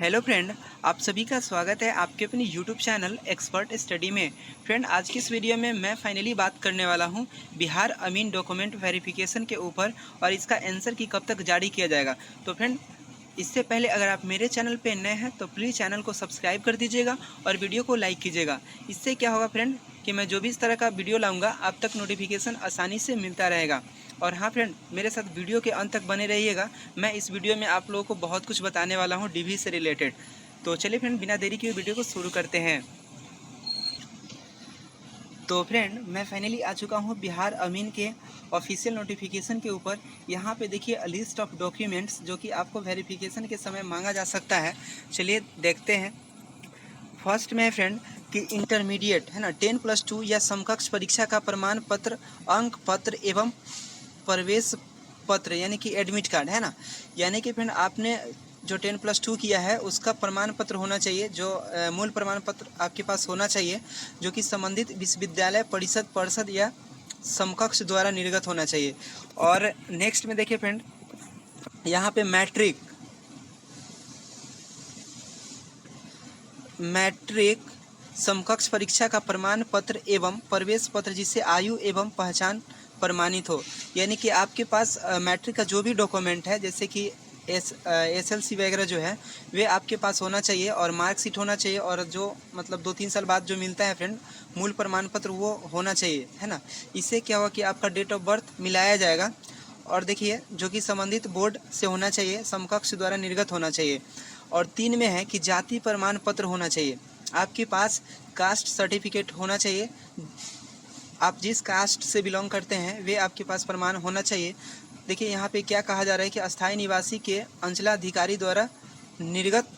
Hello friend, आप सभी का स्वागत है आपके अपने यूट्यूब चैनल एक्सपर्ट स्टडी में। फ्रेंड, आज की इस वीडियो में मैं फाइनली बात करने वाला हूं बिहार अमीन डॉक्यूमेंट वेरिफिकेशन के ऊपर और इसका आंसर की कब तक जारी किया जाएगा। तो फ्रेंड, इससे पहले अगर आप मेरे चैनल पे नए हैं तो प्लीज़ चैनल को सब्सक्राइब कर दीजिएगा और वीडियो को लाइक कीजिएगा। इससे क्या होगा फ्रेंड कि मैं जो भी इस तरह का वीडियो लाऊंगा आप तक नोटिफिकेशन आसानी से मिलता रहेगा। और हाँ फ्रेंड, मेरे साथ वीडियो के अंत तक बने रहिएगा। मैं इस वीडियो में आप लोगों को बहुत कुछ बताने वाला हूँ डीवी से रिलेटेड। तो चलिए फ्रेंड, बिना देरी के वीडियो को शुरू करते हैं। तो फ्रेंड, मैं फाइनली आ चुका हूँ बिहार अमीन के ऑफिशियल नोटिफिकेशन के ऊपर। यहाँ पे देखिए लिस्ट ऑफ डॉक्यूमेंट्स जो कि आपको वेरिफिकेशन के समय मांगा जा सकता है। चलिए देखते हैं। फर्स्ट में है फ्रेंड कि इंटरमीडिएट है ना 10+2 या समकक्ष परीक्षा का प्रमाण पत्र, अंक पत्र एवं प्रवेश पत्र यानी कि एडमिट कार्ड है ना। यानी कि फ्रेंड आपने जो 10+2 किया है उसका प्रमाण पत्र होना चाहिए, जो मूल प्रमाण पत्र आपके पास होना चाहिए, जो कि संबंधित विश्वविद्यालय परिषद पर्षद या समकक्ष द्वारा निर्गत होना चाहिए। और नेक्स्ट में देखिए फ्रेंड, यहाँ पे मैट्रिक समकक्ष परीक्षा का प्रमाण पत्र एवं प्रवेश पत्र जिससे आयु एवं पहचान प्रमाणित हो। यानी कि आपके पास मैट्रिक का जो भी डॉक्यूमेंट है, जैसे कि SLC वगैरह जो है वे आपके पास होना चाहिए और मार्कशीट होना चाहिए, और जो मतलब 2-3 साल बाद जो मिलता है फ्रेंड मूल प्रमाण पत्र वो होना चाहिए, है ना। इससे क्या होगा कि आपका डेट ऑफ बर्थ मिलाया जाएगा। और देखिए जो कि संबंधित बोर्ड से होना चाहिए, समकक्ष द्वारा निर्गत होना चाहिए। और 3 में है कि जाति प्रमाण पत्र होना चाहिए। आपके पास कास्ट सर्टिफिकेट होना चाहिए, आप जिस कास्ट से बिलोंग करते हैं वे आपके पास प्रमाण होना चाहिए। देखिए यहाँ पे क्या कहा जा रहा है कि अस्थायी निवासी के अंचलाधिकारी द्वारा निर्गत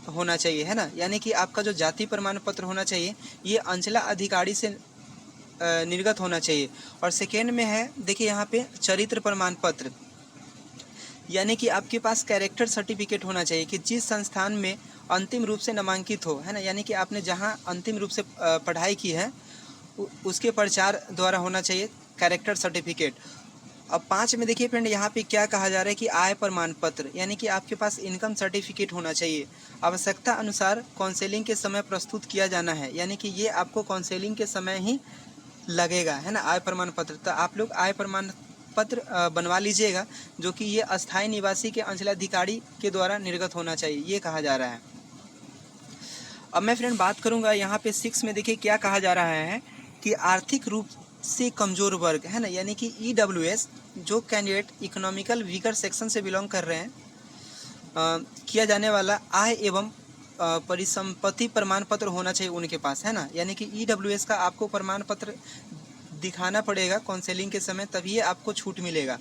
होना चाहिए, है ना। यानी कि आपका जो जाति प्रमाण पत्र होना चाहिए ये अंचला अधिकारी से निर्गत होना चाहिए। और सेकेंड में है देखिए यहाँ पे चरित्र प्रमाण पत्र, यानी कि आपके पास कैरेक्टर सर्टिफिकेट होना चाहिए कि जिस संस्थान में अंतिम रूप से नामांकित हो, है ना। यानी कि आपने जहाँ अंतिम रूप से पढ़ाई की है उसके प्रचार द्वारा होना चाहिए कैरेक्टर सर्टिफिकेट। अब 5 में देखिए फ्रेंड, यहाँ पे क्या कहा जा रहा है कि आय प्रमाण पत्र, यानी कि आपके पास इनकम सर्टिफिकेट होना चाहिए। आवश्यकता अनुसार काउंसेलिंग के समय प्रस्तुत किया जाना है, यानी कि ये आपको काउंसेलिंग के समय ही लगेगा, है ना, आय प्रमाण पत्र। तो आप लोग आय प्रमाण पत्र बनवा लीजिएगा, जो कि ये अस्थायी निवासी के अंचलाधिकारी के द्वारा निर्गत होना चाहिए, ये कहा जा रहा है। अब मैं फ्रेंड बात करूंगा यहाँ पे 6 में देखिए क्या कहा जा रहा है कि आर्थिक रूप से कमज़ोर वर्ग, है ना, यानी कि EWS जो कैंडिडेट इकोनॉमिकल वीकर सेक्शन से बिलोंग कर रहे हैं, किया जाने वाला आय एवं परिसंपत्ति प्रमाण पत्र होना चाहिए उनके पास, है ना। यानी कि EWS का आपको प्रमाण पत्र दिखाना पड़ेगा काउंसेलिंग के समय, तभी आपको छूट मिलेगा।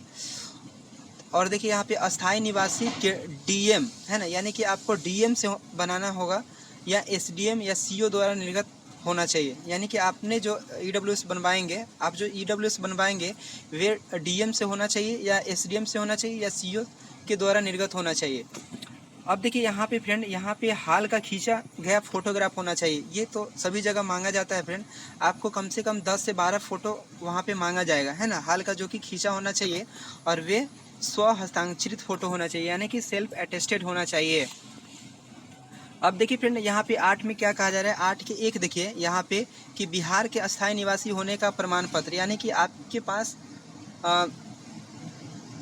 और देखिए यहाँ पे अस्थायी निवासी के DM, है ना, यानी कि आपको DM से बनाना होगा या SDM या CO द्वारा निर्गत होना चाहिए। यानी कि आपने जो EWS बनवाएंगे, आप जो EWS बनवाएंगे वे DM से होना चाहिए या SDM से होना चाहिए या CO के द्वारा निर्गत होना चाहिए। अब देखिए यहाँ पे फ्रेंड, यहाँ पे हाल का खींचा गया फोटोग्राफ होना चाहिए। ये तो सभी जगह मांगा जाता है फ्रेंड, आपको कम से कम 10 से 12 फोटो वहाँ पे मांगा जाएगा, है ना, हाल का जो कि खींचा होना चाहिए। और वे स्व हस्ताक्षरित फोटो होना चाहिए, यानी कि सेल्फ अटेस्टेड होना चाहिए। अब देखिए फ्रेंड, यहाँ पे 8 में क्या कहा जा रहा है, 8 के 1 देखिए यहाँ पे कि बिहार के अस्थायी निवासी होने का प्रमाण पत्र, यानी कि आपके पास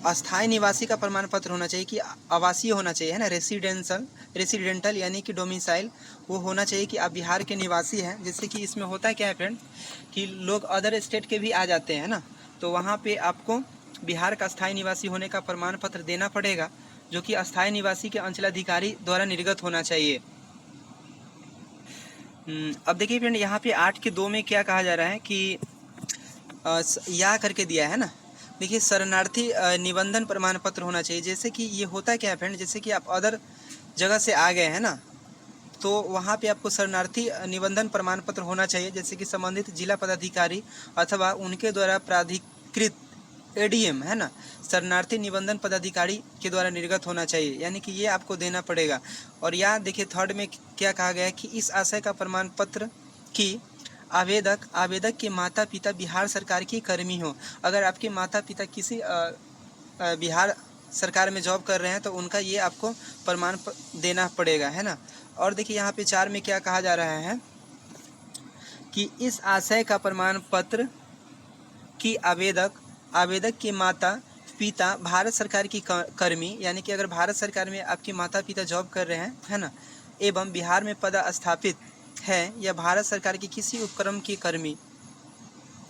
अस्थायी निवासी का प्रमाण पत्र होना चाहिए कि आवासीय होना चाहिए, है ना, रेसिडेंटल यानी कि डोमिसाइल वो होना चाहिए कि आप बिहार के निवासी हैं। जैसे कि इसमें होता है क्या है फ्रेंड कि लोग अदर स्टेट के भी आ जाते हैं ना, तो वहाँ पे आपको बिहार का अस्थायी निवासी होने का प्रमाण पत्र देना पड़ेगा, जो कि अस्थायी निवासी के अंचलाधिकारी द्वारा निर्गत होना चाहिए। अब देखिए फ्रेंड, यहाँ पे 8 के 2 में क्या कहा जा रहा है कि या करके दिया है ना। देखिए शरणार्थी निबंधन प्रमाण पत्र होना चाहिए। जैसे कि ये होता क्या है फ्रेंड, जैसे कि आप अदर जगह से आ गए हैं ना, तो वहाँ पे आपको शरणार्थी निबंधन प्रमाण पत्र होना चाहिए, जैसे कि संबंधित जिला पदाधिकारी अथवा उनके द्वारा प्राधिकृत ADM, है ना, शरणार्थी निबंधन पदाधिकारी के द्वारा निर्गत होना चाहिए, यानी कि ये आपको देना पड़ेगा। और यहाँ देखिए 3 में क्या कहा गया है कि इस आशय का प्रमाण पत्र की आवेदक के माता पिता बिहार सरकार के कर्मी हो। अगर आपके माता पिता किसी बिहार सरकार में जॉब कर रहे हैं तो उनका ये आपको प्रमाण देना पड़ेगा, है ना। और देखिए यहाँ पे 4 में क्या कहा जा रहा है कि इस आशय का प्रमाण पत्र की आवेदक के माता पिता भारत सरकार की कर्मी, यानी कि अगर भारत सरकार में आपके माता पिता जॉब कर रहे हैं, है ना, एवं बिहार में पदस्थापित है या भारत सरकार के किसी उपक्रम के कर्मी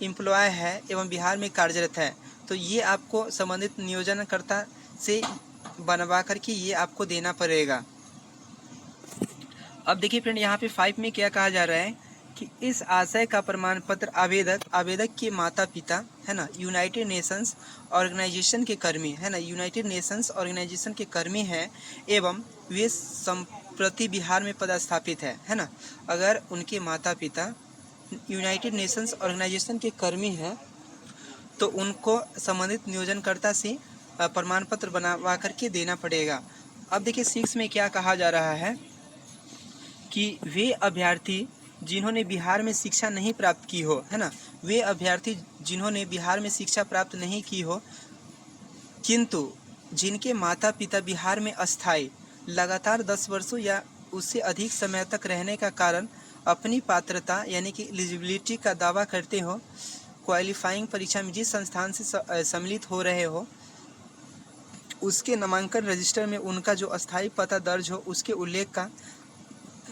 एम्प्लॉय है एवं बिहार में कार्यरत है, तो ये आपको संबंधित नियोजनकर्ता से बनवा करके ये आपको देना पड़ेगा। अब देखिए फ्रेंड यहाँ पे 5 में क्या कहा जा रहा है कि इस आशय का प्रमाण पत्र आवेदक के माता पिता, है ना, यूनाइटेड नेशंस ऑर्गेनाइजेशन के कर्मी, है ना, यूनाइटेड नेशंस ऑर्गेनाइजेशन के कर्मी हैं एवं वे संप्रति बिहार में पदस्थापित है ना। अगर उनके माता पिता यूनाइटेड नेशंस ऑर्गेनाइजेशन के कर्मी हैं तो उनको संबंधित नियोजनकर्ता से प्रमाण पत्र बनवा करके देना पड़ेगा। अब देखिए 6 में क्या कहा जा रहा है कि वे अभ्यर्थी जिन्होंने बिहार में शिक्षा नहीं प्राप्त की हो, है ना, वे अभ्यर्थी जिन्होंने बिहार में शिक्षा प्राप्त नहीं की हो किंतु जिनके माता पिता बिहार में अस्थायी लगातार 10 वर्षों या उससे अधिक समय तक रहने का कारण अपनी पात्रता यानी कि एलिजिबिलिटी का दावा करते हो, क्वालिफाइंग परीक्षा में जिस संस्थान से सम्मिलित हो रहे हो उसके नामांकन रजिस्टर में उनका जो अस्थायी पता दर्ज हो उसके उल्लेख का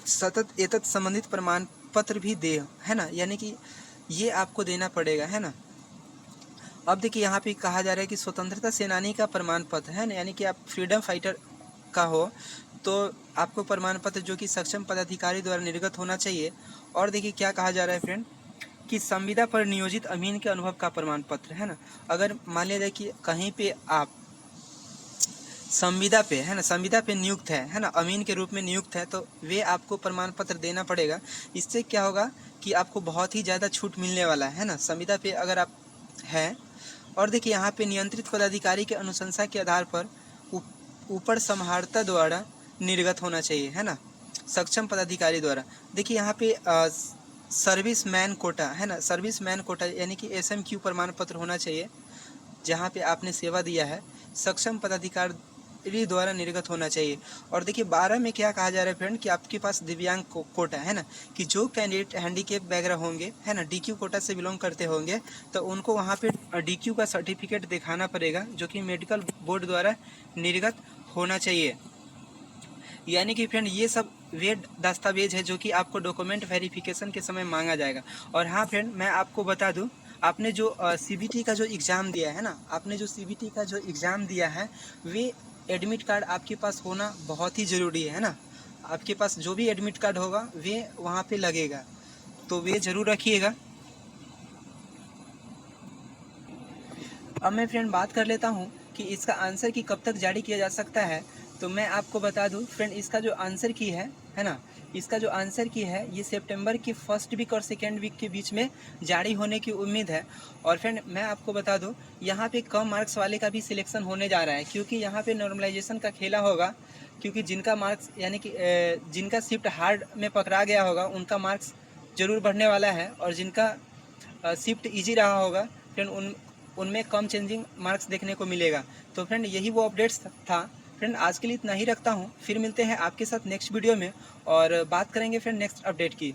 सतत एतत् संबंधित प्रमाण पत्र भी दे, है ना, यानी कि ये आपको देना पड़ेगा, है ना। अब देखिए यहाँ पे कहा जा रहा है कि स्वतंत्रता सेनानी का प्रमाण पत्र, है ना, यानी कि आप फ्रीडम फाइटर का हो तो आपको प्रमाण पत्र जो कि सक्षम पदाधिकारी द्वारा निर्गत होना चाहिए। और देखिए क्या कहा जा रहा है फ्रेंड कि संविदा पर नियोजित अमीन के अनुभव का प्रमाण पत्र, है ना। अगर मान लिया जाए कि कहीं पे आप संविदा पे, है ना, संविदा पे नियुक्त है ना, अमीन के रूप में नियुक्त है, तो वे आपको प्रमाण पत्र देना पड़ेगा। इससे क्या होगा कि आपको बहुत ही ज़्यादा छूट मिलने वाला है ना, संविदा पे अगर आप हैं। और देखिए यहाँ पे नियंत्रित पदाधिकारी के अनुशंसा के आधार पर ऊपर समाहर्ता द्वारा निर्गत होना चाहिए, है ना, सक्षम पदाधिकारी द्वारा। देखिए यहाँ पे सर्विस मैन कोटा, है ना, सर्विस मैन कोटा यानी कि SMQ प्रमाण पत्र होना चाहिए जहाँ पे आपने सेवा दिया है, सक्षम पदाधिकारी द्वारा निर्गत होना चाहिए। और देखिए 12 में क्या कहा जा रहा है फ्रेंड कि आपके पास दिव्यांग कोटा, है ना, कि जो कैंडिडेट हैंडीकेप वगैरह होंगे, है ना, DQ कोटा से बिलोंग करते होंगे तो उनको वहाँ पे DQ का सर्टिफिकेट दिखाना पड़ेगा जो कि मेडिकल बोर्ड द्वारा निर्गत होना चाहिए। यानी कि फ्रेंड ये सब वे दस्तावेज है जो कि आपको डॉक्यूमेंट वेरिफिकेशन के समय मांगा जाएगा। और हाँ फ्रेंड मैं आपको बता दूं, आपने जो CBT का जो एग्ज़ाम दिया है ना, आपने जो CBT का जो एग्ज़ाम दिया है वे एडमिट कार्ड आपके पास होना बहुत ही ज़रूरी है ना। आपके पास जो भी एडमिट कार्ड होगा वे वहाँ पे लगेगा, तो वे ज़रूर रखिएगा। अब मैं फ्रेंड बात कर लेता हूँ कि इसका आंसर की कब तक जारी किया जा सकता है। तो मैं आपको बता दूं फ्रेंड इसका जो आंसर की है ना, इसका जो आंसर की है ये सितंबर की फर्स्ट वीक और सेकेंड वीक के बीच में जारी होने की उम्मीद है। और फ्रेंड मैं आपको बता दूं यहाँ पे कम मार्क्स वाले का भी सिलेक्शन होने जा रहा है, क्योंकि यहाँ पे नॉर्मलाइजेशन का खेला होगा, क्योंकि जिनका मार्क्स यानी कि जिनका शिफ्ट हार्ड में पकड़ा गया होगा उनका मार्क्स ज़रूर बढ़ने वाला है, और जिनका शिफ्ट ईजी रहा होगा फ्रेंड उनमें कम चेंजिंग मार्क्स देखने को मिलेगा। तो फ्रेंड यही वो अपडेट्स था फ्रेंड, आज के लिए इतना ही रखता हूँ। फिर मिलते हैं आपके साथ नेक्स्ट वीडियो में और बात करेंगे फ्रेंड नेक्स्ट अपडेट की।